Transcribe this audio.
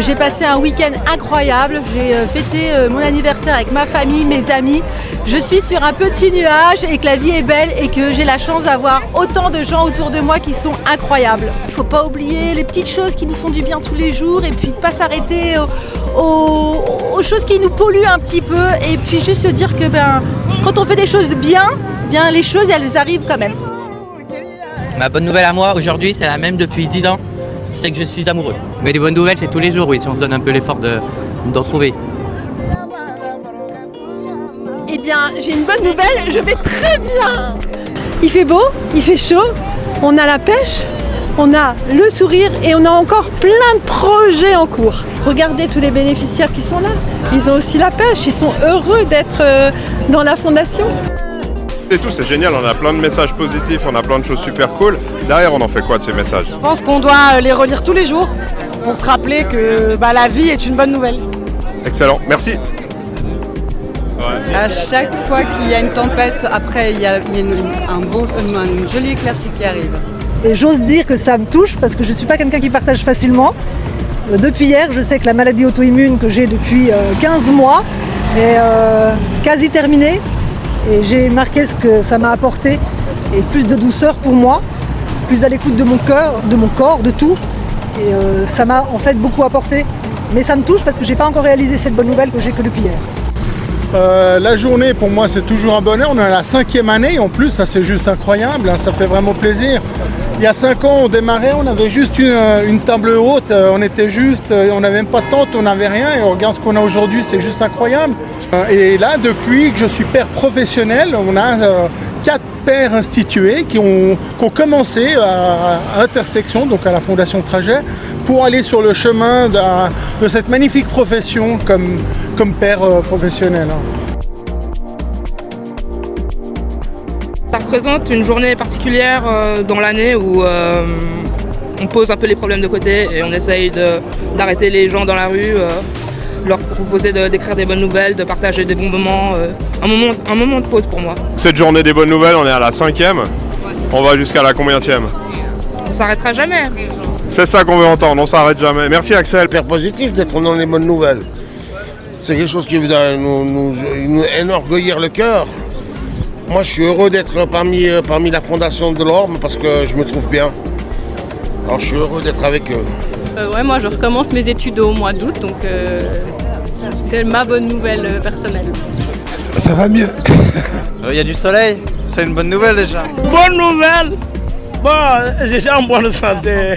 J'ai passé un week-end incroyable, j'ai fêté mon anniversaire avec ma famille, mes amis. Je suis sur un petit nuage et que la vie est belle et que j'ai la chance d'avoir autant de gens autour de moi qui sont incroyables. Il ne faut pas oublier les petites choses qui nous font du bien tous les jours et puis pas s'arrêter aux choses qui nous polluent un petit peu et puis juste se dire que quand on fait des choses bien, les choses elles arrivent quand même. Ma bonne nouvelle à moi aujourd'hui, c'est la même depuis 10 ans, c'est que je suis amoureux. Mais les bonnes nouvelles, c'est tous les jours, oui, si on se donne un peu l'effort d'en trouver. Eh bien, j'ai une bonne nouvelle, je vais très bien. Il fait beau, il fait chaud, on a la pêche, on a le sourire et on a encore plein de projets en cours. Regardez tous les bénéficiaires qui sont là, ils ont aussi la pêche, ils sont heureux d'être dans la fondation. Et tout, c'est génial, on a plein de messages positifs, on a plein de choses super cool. Derrière, on en fait quoi de ces messages? Je pense qu'on doit les relire tous les jours pour se rappeler que la vie est une bonne nouvelle. Excellent, merci. À chaque fois qu'il y a une tempête, après il y a un joli éclaircie qui arrive. Et j'ose dire que ça me touche parce que je ne suis pas quelqu'un qui partage facilement. Depuis hier, je sais que la maladie auto-immune que j'ai depuis 15 mois est quasi terminée. Et j'ai marqué ce que ça m'a apporté et plus de douceur pour moi, plus à l'écoute de mon cœur, de mon corps, de tout. Et ça m'a en fait beaucoup apporté. Mais ça me touche parce que je n'ai pas encore réalisé cette bonne nouvelle que j'ai que depuis hier. La journée pour moi c'est toujours un bonheur, on est à la 5e année en plus, ça c'est juste incroyable, hein, ça fait vraiment plaisir. Il y a 5 ans on démarrait, on avait juste une table haute, on était juste, on n'avait même pas de tente, on n'avait rien et on regarde ce qu'on a aujourd'hui, c'est juste incroyable. Et là depuis que je suis père professionnel, on a 4 pères institués qui ont commencé à Intersection, donc à la Fondation Trajet, pour aller sur le chemin de cette magnifique profession comme père professionnel. Ça représente une journée particulière dans l'année où on pose un peu les problèmes de côté et on essaye d'arrêter les gens dans la rue, leur proposer d'écrire des bonnes nouvelles, de partager des bons moments, un moment de pause pour moi. Cette journée des bonnes nouvelles, on est à la 5e, on va jusqu'à la combienième? On s'arrêtera jamais. C'est ça qu'on veut entendre, on s'arrête jamais. Merci Axel. C'est hyper positif d'être dans les bonnes nouvelles. C'est quelque chose qui va nous enorgueillir le cœur. Moi, je suis heureux d'être parmi la Fondation de l'Orme parce que je me trouve bien. Alors, je suis heureux d'être avec eux. Moi, je recommence mes études au mois d'août, donc c'est ma bonne nouvelle personnelle. Ça va mieux. Il y a du soleil, c'est une bonne nouvelle déjà. Bonne nouvelle. Bon, je suis en bonne santé.